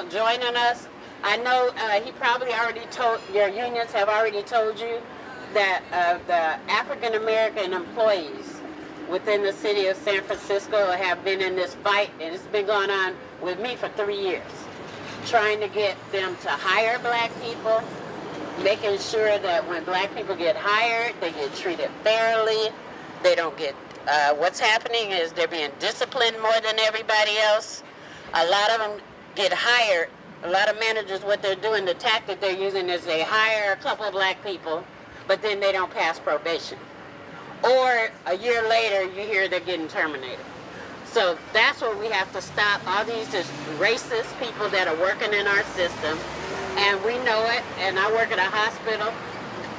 about joining us. I know he probably already told, your unions have already told you that the African American employees within the city of San Francisco have been in this fight, and it's been going on with me for 3 years, trying to get them to hire black people, making sure that when black people get hired, they get treated fairly. They don't get, what's happening is they're being disciplined more than everybody else. A lot of them get hired. A lot of managers, what they're doing, the tactic they're using is they hire a couple of black people, but then they don't pass probation. Or a year later, you hear they're getting terminated. So that's what we have to stop. All these just racist people that are working in our system, and we know it, and I work at a hospital,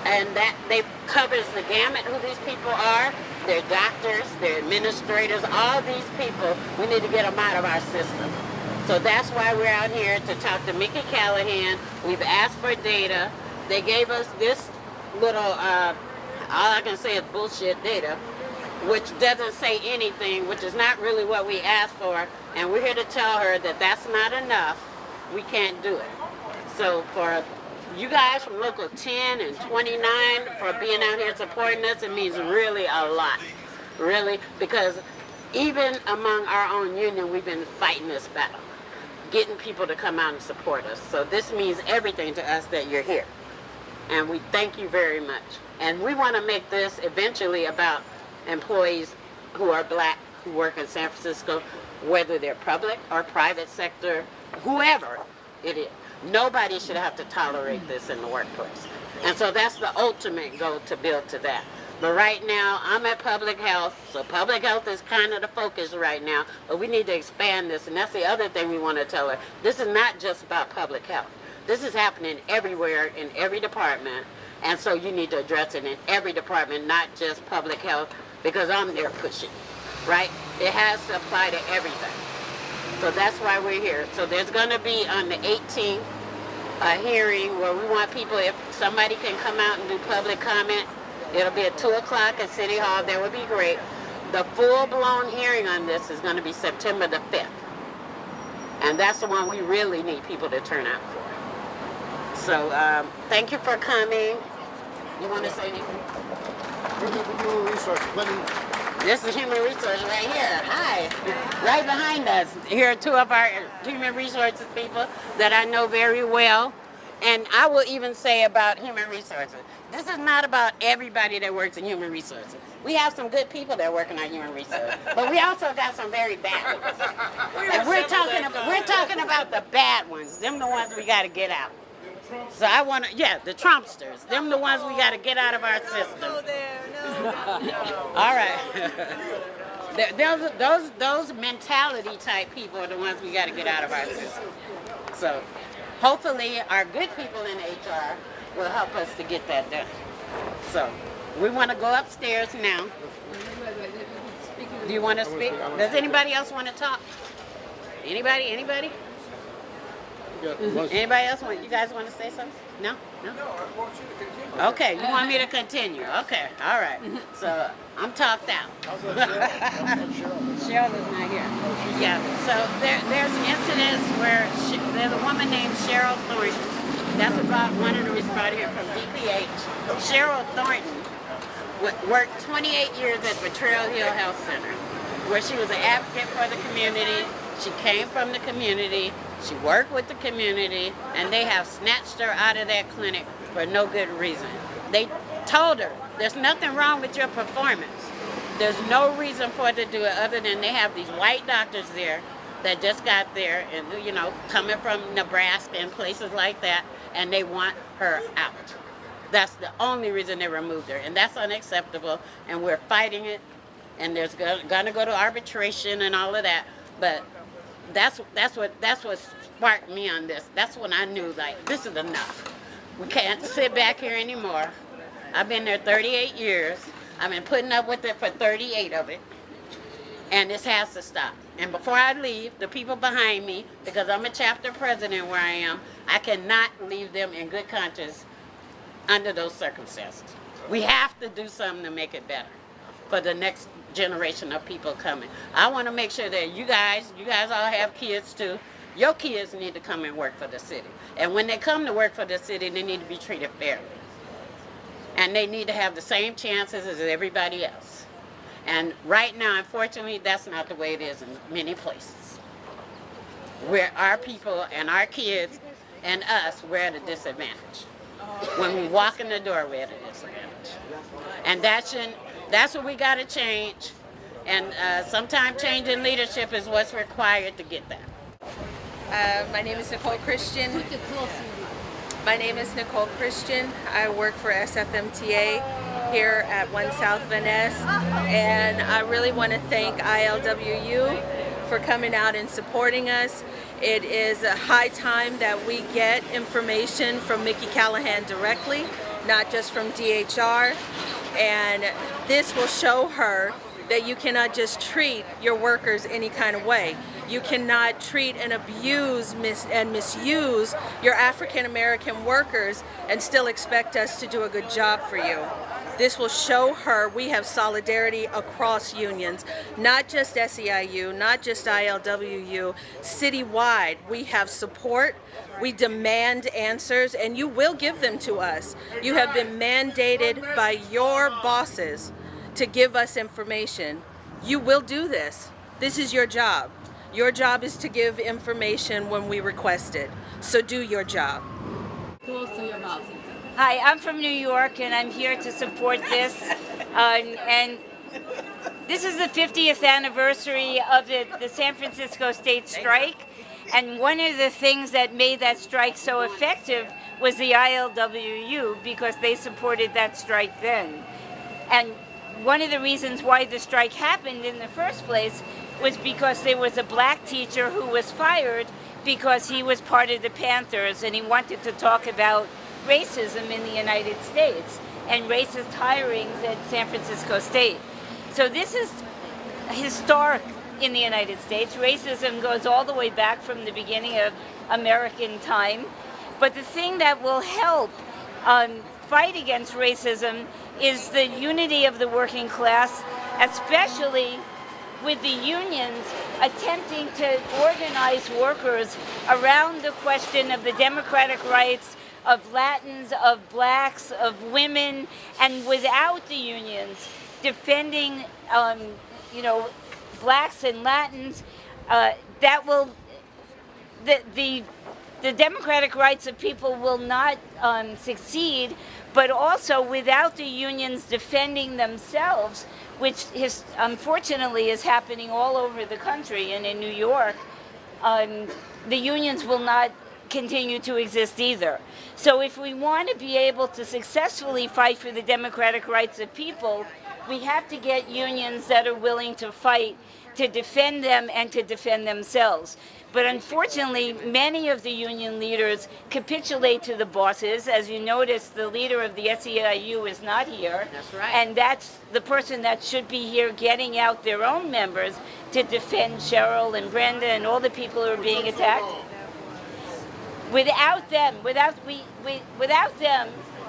and that they covers the gamut who these people are. They're doctors, they're administrators, all these people, we need to get them out of our system. So that's why we're out here to talk to Micki Callahan. We've asked for data. They gave us this little, all I can say is bullshit data, which doesn't say anything, which is not really what we asked for. And we're here to tell her that that's not enough. We can't do it. So for you guys from Local 10 and 29 for being out here supporting us, it means really a lot. Really, because even among our own union, we've been fighting this battle, getting people to come out and support us. So this means everything to us that you're here. And we thank you very much. And we want to make this eventually about employees who are black, who work in San Francisco, whether they're public or private sector, whoever it is. Nobody should have to tolerate this in the workplace. And so that's the ultimate goal, to build to that. But right now, I'm at public health, so public health is kind of the focus right now, but we need to expand this, and that's the other thing we want to tell her. This is not just about public health. This is happening everywhere, in every department, and so you need to address it in every department, not just public health, because I'm there pushing, right? It has to apply to everything. So that's why we're here. So there's going to be on the 18th a hearing where we want people, if somebody can come out and do public comment, it'll be at 2 o'clock at City Hall. That would be great. The full-blown hearing on this is going to be September the 5th. And that's the one we really need people to turn out for. So thank you for coming. You want to say anything? Human resources. This is human resources right here. Hi. Right behind us. Here are two of our human resources people that I know very well. And I will even say about human resources, this is not about everybody that works in human resources. We have some good people that work in our human resources, but we also got some very bad ones. And we're talking about the bad ones. Them the ones we got to get out. So I want to, the Trumpsters. Them the ones we got to get out of our system. No. All right. Those mentality type people are the ones we got to get out of our system. So hopefully our good people in HR will help us to get that done. So we want to go upstairs now. Do you want to speak? Does anybody else want to talk? Anybody? Anybody else you guys want to say something? No? No, I want you to continue. Okay, you want me to continue? Okay, all right. So I'm talked out. Cheryl is not here. Yeah, so there's incidents where there's a woman named Cheryl Thornton. That's about one of the responders here from DPH. Cheryl Thornton worked 28 years at Potrero Hill Health Center, where she was an advocate for the community. She came from the community. She worked with the community, and they have snatched her out of that clinic for no good reason. They told her, there's nothing wrong with your performance. There's no reason for it to do it other than they have these white doctors there that just got there and, coming from Nebraska and places like that, and they want her out. That's the only reason they removed her, and that's unacceptable, and we're fighting it, and there's gonna go to arbitration and all of that, but that's what sparked me on this. That's when I knew, this is enough. We can't sit back here anymore. I've been there 38 years. I've been putting up with it for 38 of it. And this has to stop. And before I leave, the people behind me, because I'm a chapter president where I am, I cannot leave them in good conscience under those circumstances. We have to do something to make it better for the next generation of people coming. I want to make sure that you guys all have kids too. Your kids need to come and work for the city. And when they come to work for the city, they need to be treated fairly. And they need to have the same chances as everybody else. And right now, unfortunately, that's not the way it is in many places. Where our people and our kids and us, we're at a disadvantage. When we walk in the door, we're at a disadvantage. And that's what we got to change. And sometimes changing leadership is what's required to get that. My name is Nicole Christian. I work for SFMTA here at 1 South Van Ness, and I really want to thank ILWU for coming out and supporting us. It is a high time that we get information from Micki Callahan directly, not just from DHR, and this will show her that you cannot just treat your workers any kind of way. You cannot treat and abuse and misuse your African American workers and still expect us to do a good job for you. This will show her we have solidarity across unions, not just SEIU, not just ILWU, citywide. We have support, we demand answers, and you will give them to us. You have been mandated by your bosses to give us information. You will do this. This is your job. Your job is to give information when we request it. So do your job. Hi, I'm from New York and I'm here to support this. And this is the 50th anniversary of the San Francisco State strike. And one of the things that made that strike so effective was the ILWU, because they supported that strike then. And one of the reasons why the strike happened in the first place was because there was a black teacher who was fired because he was part of the Panthers and he wanted to talk about racism in the United States and racist hirings at San Francisco State. So this is historic in the United States. Racism goes all the way back from the beginning of American time. But the thing that will help fight against racism is the unity of the working class, especially with the unions attempting to organize workers around the question of the democratic rights of Latins, of blacks, of women, and without the unions defending, blacks and Latins, that will, the democratic rights of people will not succeed, but also without the unions defending themselves, which unfortunately is happening all over the country and in New York, the unions will not continue to exist either. So if we want to be able to successfully fight for the democratic rights of people, we have to get unions that are willing to fight to defend them and to defend themselves. But unfortunately, many of the union leaders capitulate to the bosses. As you notice, the leader of the SEIU is not here. That's right. And that's the person that should be here getting out their own members to defend Cheryl and Brenda and all the people who are being attacked. Without them,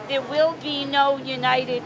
there will be no united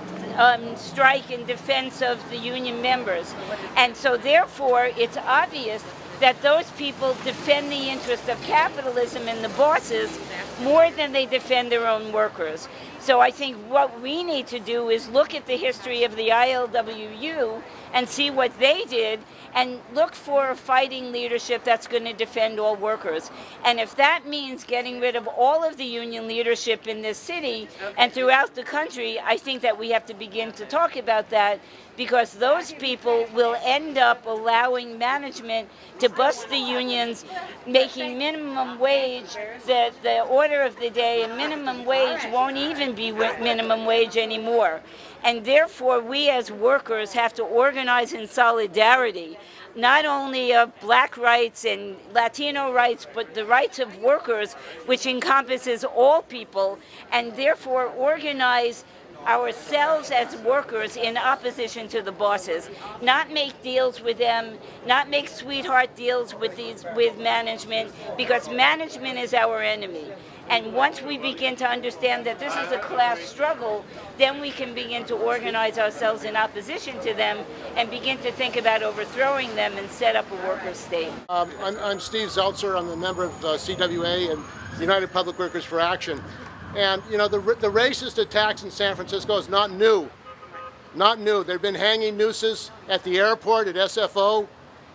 strike in defense of the union members. And so therefore, it's obvious that those people defend the interest of capitalism and the bosses more than they defend their own workers. So I think what we need to do is look at the history of the ILWU and see what they did and look for a fighting leadership that's going to defend all workers. And if that means getting rid of all of the union leadership in this city and throughout the country, I think that we have to begin to talk about that, because those people will end up allowing management to bust the unions, making minimum wage the order of the day, and minimum wage won't even be minimum wage anymore. And therefore, we as workers have to organize in solidarity, not only of black rights and Latino rights, but the rights of workers, which encompasses all people, and therefore organize ourselves as workers in opposition to the bosses, not make deals with them, not make sweetheart deals with management, because management is our enemy. And once we begin to understand that this is a class struggle, then we can begin to organize ourselves in opposition to them and begin to think about overthrowing them and set up a worker state. I'm Steve Zeltzer. I'm a member of CWA and United Public Workers for Action. And you know, the racist attacks in San Francisco is not new. Not new. There have been hanging nooses at the airport, at SFO,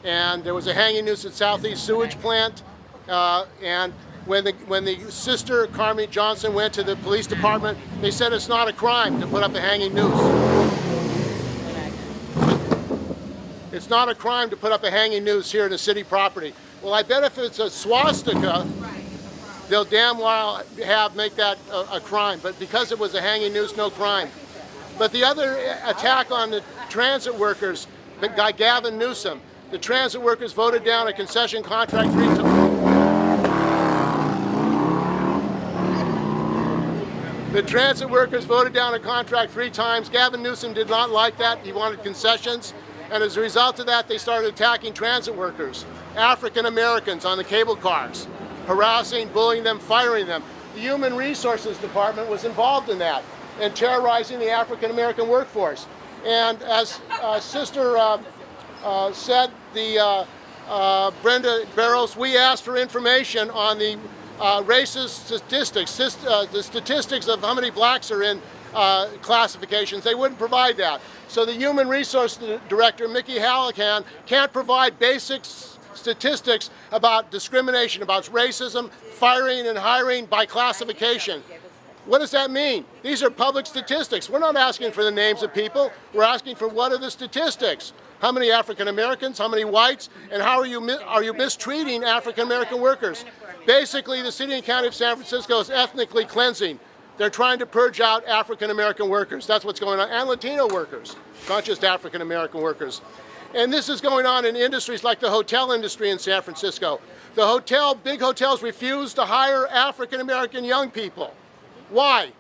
and there was a hanging noose at Southeast Sewage Plant. And when the sister, Carmi Johnson, went to the police department, they said it's not a crime to put up a hanging noose. It's not a crime to put up a hanging noose here in a city property. Well, I bet if it's a swastika, they'll damn well make that a crime. But because it was a hanging noose, no crime. But the other attack on the transit workers, the guy Gavin Newsom, the transit workers voted down a concession contract 3 times. The transit workers voted down a contract 3 times. Gavin Newsom did not like that. He wanted concessions. And as a result of that, they started attacking transit workers, African Americans on the cable cars, harassing, bullying them, firing them. The Human Resources Department was involved in that and terrorizing the African American workforce. And as Sister said, Brenda Barros, we asked for information on the racist statistics, the statistics of how many blacks are in classifications. They wouldn't provide that. So the Human Resource Director, Micki Callahan, can't provide basic statistics about discrimination, about racism, firing and hiring by classification. What does that mean? These are public statistics. We're not asking for the names of people. We're asking for what are the statistics. How many African Americans, how many whites, and how are you mistreating African American workers? Basically, the city and county of San Francisco is ethnically cleansing. They're trying to purge out African American workers. That's what's going on, and Latino workers, not just African American workers. And this is going on in industries like the hotel industry in San Francisco. The big hotels refuse to hire African American young people. Why?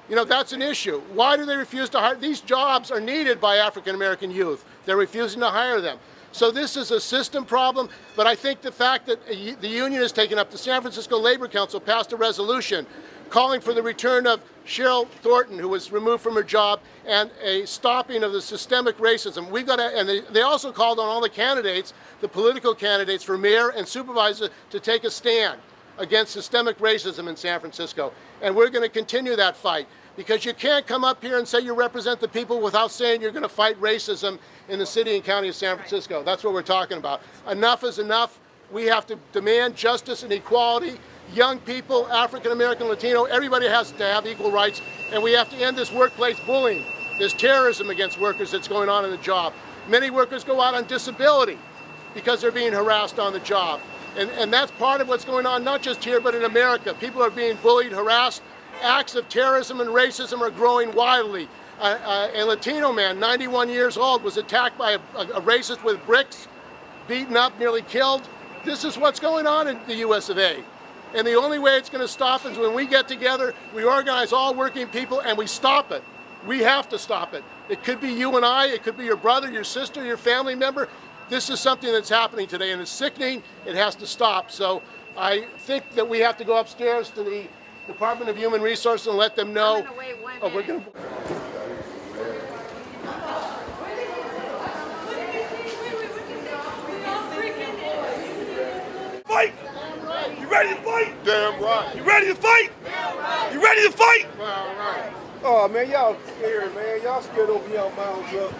You know, that's an issue. Why do they refuse to hire? These jobs are needed by African American youth. They're refusing to hire them. So this is a system problem, but I think the fact that the union has taken up, the San Francisco Labor Council passed a resolution calling for the return of Cheryl Thornton, who was removed from her job, and a stopping of the systemic racism. We've got to, and they also called on all the candidates, the political candidates for mayor and supervisor, to take a stand against systemic racism in San Francisco. And we're going to continue that fight, because you can't come up here and say you represent the people without saying you're going to fight racism in the city and county of San Francisco. That's what we're talking about. Enough is enough. We have to demand justice and equality. Young people, African American, Latino, everybody has to have equal rights, and we have to end this workplace bullying. There's terrorism against workers that's going on in the job. Many workers go out on disability because they're being harassed on the job. And that's part of what's going on, not just here, but in America. People are being bullied, harassed. Acts of terrorism and racism are growing wildly. A Latino man, 91 years old, was attacked by a racist with bricks, beaten up, nearly killed. This is what's going on in the US of A. And the only way it's going to stop is when we get together, we organize all working people, and we stop it. We have to stop it. It could be you and I, it could be your brother, your sister, your family member. This is something that's happening today, and it's sickening. It has to stop. So I think that we have to go upstairs to the Department of Human Resources and let them know. We're going to. Fight! You ready to fight? Damn right. You ready to fight? You ready to fight? All right. Oh man, y'all scared, man. Y'all scared over y'all mouths up.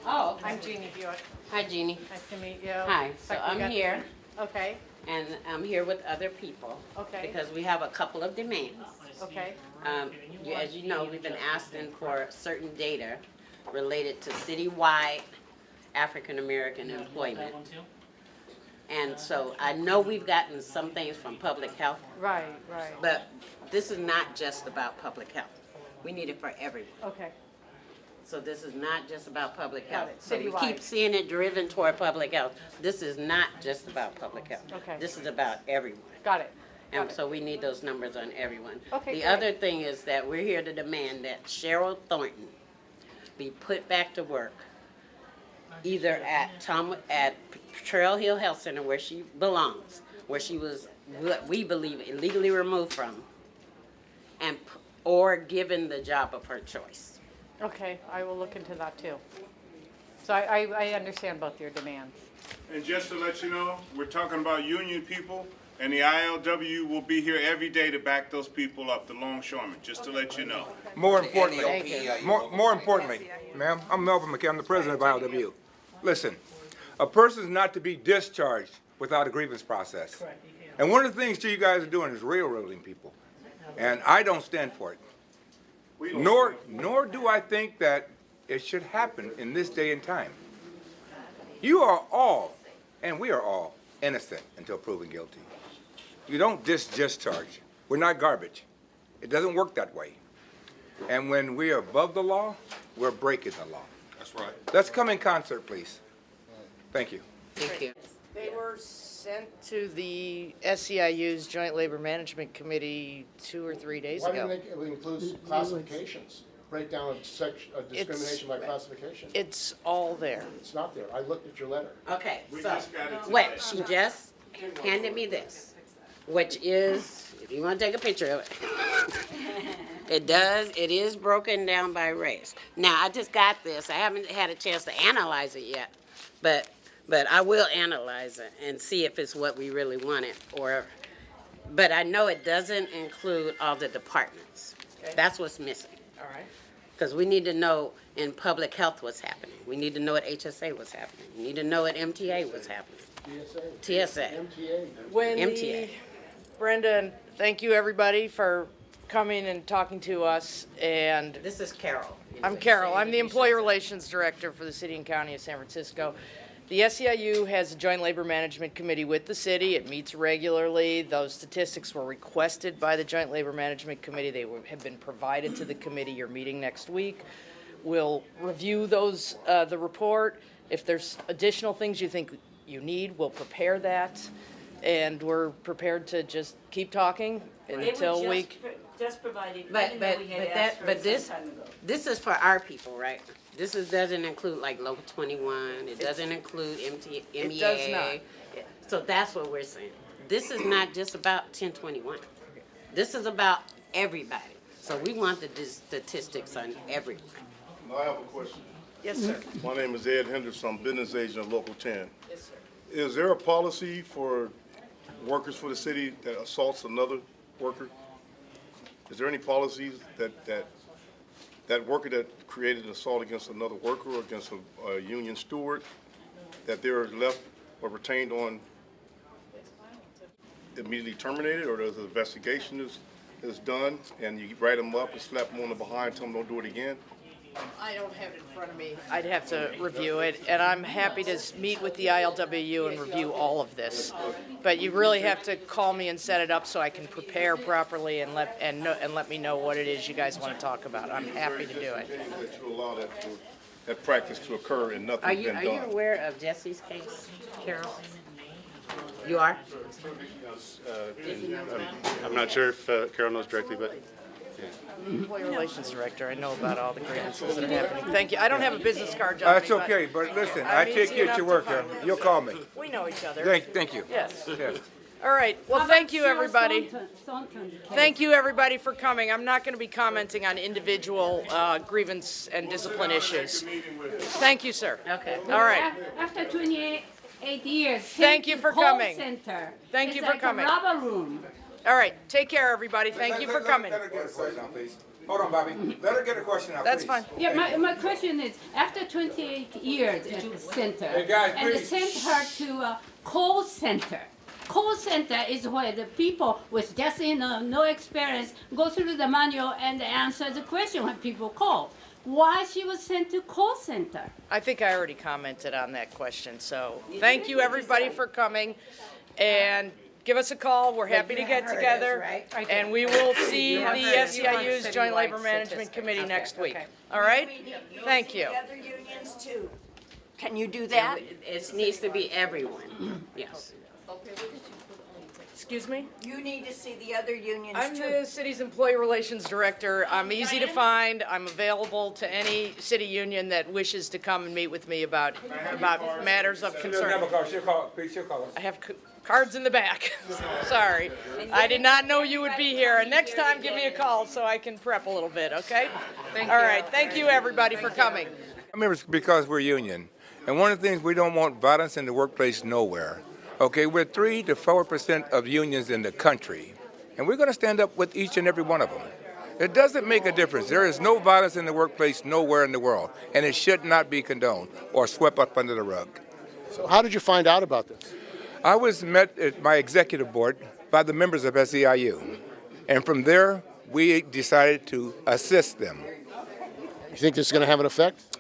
Oh, I'm Jeannie Buick. hi, Jeannie. Nice to meet you. Hi. So Like we I'm got- here, Okay, and I'm here with other people. Okay. Because we have a couple of demands. okay. As you know, we've been asking for certain data related to citywide African American employment. And so I know we've gotten some things from public health, Right, right. but this is not just about public health. We need it for everyone. Okay, So this is not just about public health. it. So we Citywide. keep seeing it driven toward public health. This is not just about public health. Okay. This is about everyone. Got it. And so we need those numbers on everyone. Okay, The great. other thing is that we're here to demand that Cheryl Thornton be put back to work, either at Potrero Hill Health Center where she belongs, where she was, what we believe, illegally removed from, or given the job of her choice. Okay, I will look into that too. So I understand both your demands. And just to let you know, we're talking about union people, and the ILWU will be here every day to back those people up, the longshoremen, just to let you know. More importantly, more importantly, ma'am, I'm Melvin McKay, I'm the president of ILWU. Listen, a person's not to be discharged without a grievance process. And one of the things you guys are doing is railroading people. And I don't stand for it. Nor do I think that it should happen in this day and time. You are all, and we are all, innocent until proven guilty. You don't discharge. We're not garbage. It doesn't work that way. And when we are above the law, we're breaking the law. That's right. Let's come in concert, please. Thank you. Thank you. They were sent to the SEIU's Joint Labor Management Committee 2 or 3 days Why ago. didn't they include classifications? Breakdown of discrimination by classification? It's all there. It's not there. I looked at your letter. Okay, We so, just got it wait, today. she just handed me this, which is, if you want to take a picture of it, it is broken down by race. Now, I just got this. I haven't had a chance to analyze it yet, but I will analyze it and see if it's what we really wanted, but I know it doesn't include all the departments. That's what's missing. All right. Because we need to know in public health what's happening. We need to know at HSA what's happening. We need to know at MTA what's happening. TSA. MTA. Brenda, and thank you everybody for coming and talking to us. And This is Carol. I'm Carol. I'm the Employee Relations Director for the City and County of San Francisco. The SEIU has a Joint Labor Management Committee with the city. It meets regularly. Those statistics were requested by the Joint Labor Management Committee. They have been provided to the committee. You're meeting next week. We'll review those, the report. If there's additional things you think you need, we'll prepare that. And we're prepared to just keep talking until we. Just provided, But this is for our people, right? This doesn't include like Local 21. It doesn't include MEA. It does not. So that's what we're saying. This is not just about 1021. This is about everybody. So we want the statistics on everyone. I have a question. Yes, sir. My name is Ed Henderson. I'm business agent of Local 10. Yes, sir. Is there a policy for workers for the city that assaults another worker? Is there any policies that worker that created an assault against another worker or against a union steward, that they're left or retained on immediately terminated, or there's an investigation is done and you write them up and slap them on the behind, tell them don't do it again? I don't have it in front of me. I'd have to review it, and I'm happy to meet with the ILWU and review all of this. But you really have to call me and set it up so I can prepare properly and let me know what it is you guys want to talk about. I'm happy to do it. That you allow that practice to occur and Are nothing's you been done. aware of Jesse's case, Carol? You are? I'm not sure if Carol knows directly, but Employee Relations Director, I know about all the grievances that are happening. Thank you. I don't have a business card, John. That's okay, but listen, I take you at your word, Carol. You'll call me. We know each other. Thank you. Yes. Yes. All right. Well, thank you, everybody. Thank you, everybody, for coming. I'm not going to be commenting on individual grievance and discipline issues. Thank you, sir. Okay. All right. After 28 years. Thank you for coming. Center. Thank you It's for like coming. A rubber room. All right. Take care, everybody. Thank you for coming. Let her get a question out, please. Hold on, Bobby. Let her get a question out, That's please. fine. Yeah, my question is, after 28 years at the center, Hey, guys, and they please. sent her to a call center. Call center is where the people with just no experience go through the manual and answer the question when people call. Why she was sent to call center? I think I already commented on that question. So thank you, everybody, for coming. And give us a call. We're happy to get together. And we will see the SEIU's Joint Labor Management Committee next week. All right? Thank you. Other unions too. Can you do that? It needs to be everyone, yes. Excuse me? You need to see the other unions I'm too. the city's employee relations director. I'm easy to find. I'm available to any city union that wishes to come and meet with me about matters of concern. She'll call us. I have cards in the back. Sorry. I did not know you would be here. And next time, give me a call so I can prep a little bit, okay? All right. Thank you, everybody, for coming. I mean, it's because we're union. And one of the things, we don't want violence in the workplace nowhere. Okay, we're 3 to 4% of unions in the country. And we're going to stand up with each and every one of them. It doesn't make a difference. There is no violence in the workplace nowhere in the world. And it should not be condoned or swept up under the rug. So how did you find out about this? I was met at my executive board by the members of SEIU. And from there, we decided to assist them. You think this is going to have an effect?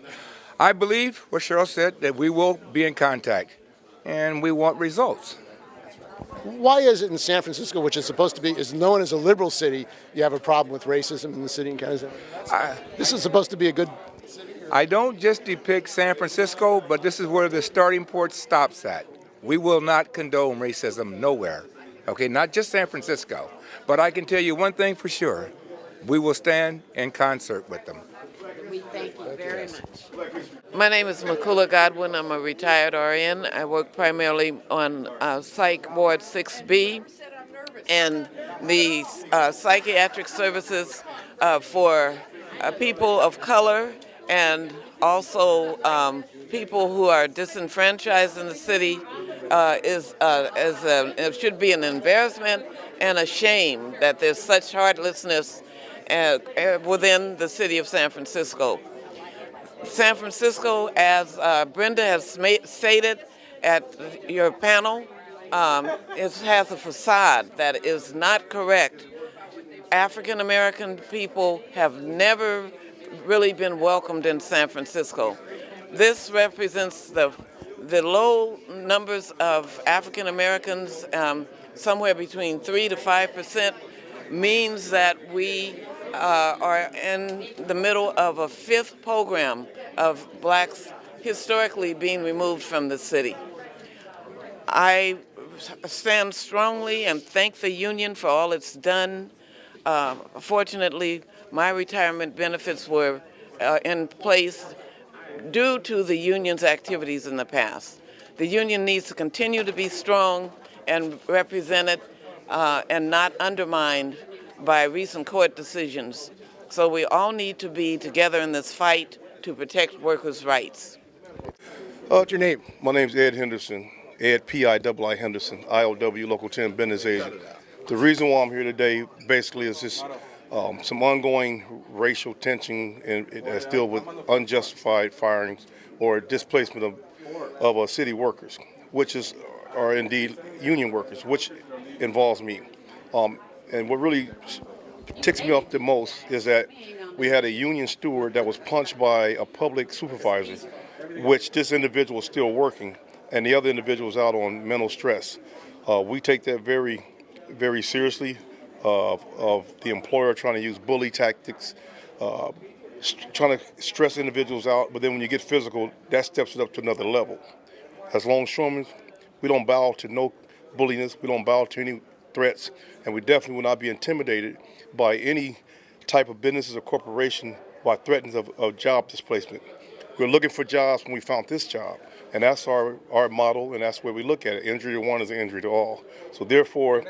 I believe what Cheryl said, that we will be in contact, and we want results. Why is it in San Francisco, which is supposed to be, is known as a liberal city, you have a problem with racism in the city and county? This is supposed to be a good... I don't just depict San Francisco, but this is where the starting point stops at. We will not condone racism nowhere, okay? Not just San Francisco. But I can tell you one thing for sure. We will stand in concert with them. We thank you very much. My name is Makula Godwin. I'm a retired RN. I work primarily on Psych Ward 6B and the psychiatric services for people of color and also people who are disenfranchised in the city. It should be an embarrassment and a shame that there's such heartlessness within the city of San Francisco. San Francisco, as Brenda has stated at your panel, it has a facade that is not correct. African American people have never really been welcomed in San Francisco. This represents the low numbers of African Americans, somewhere between 3 to 5%, means that we are in the middle of a 5th program of blacks historically being removed from the city. I stand strongly and thank the union for all it's done. Fortunately, my retirement benefits were in place due to the union's activities in the past. The union needs to continue to be strong and represented and not undermined by recent court decisions. So we all need to be together in this fight to protect workers' rights. What's your name? My name's Ed Henderson, Ed P.I.I.I. Henderson, ILWU Local 10 business agent. The reason why I'm here today basically is just some ongoing racial tension and that's deal with unjustified firings or displacement of city workers, which are indeed union workers, which involves me. And what really ticks me off the most is that we had a union steward that was punched by a public supervisor, which this individual is still working, and the other individual is out on mental stress. We take that very, very seriously, of the employer trying to use bully tactics, trying to stress individuals out, but then when you get physical, that steps it up to another level. As longshoremen, we don't bow to no bulliness, we don't bow to any threats, and we definitely will not be intimidated by any type of businesses or corporation by threats of job displacement. We're looking for jobs when we found this job, and that's our model, and that's where we look at it. Injury to one is an injury to all. So therefore,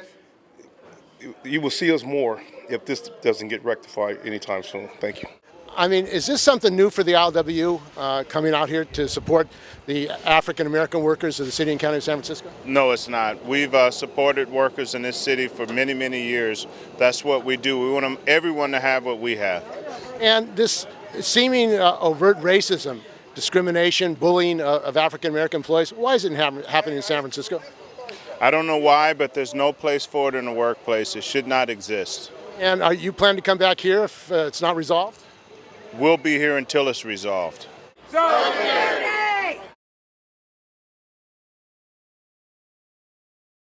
you will see us more if this doesn't get rectified anytime soon. Thank you. I mean, is this something new for the ILWU coming out here to support the African American workers of the city and county of San Francisco? No, it's not. We've supported workers in this city for many, many years. That's what we do. We want everyone to have what we have. And this seeming overt racism, discrimination, bullying of African American employees, why is it happening in San Francisco? I don't know why, but there's no place for it in the workplace. It should not exist. And are you planning to come back here if it's not resolved? We'll be here until it's resolved. Solidarity!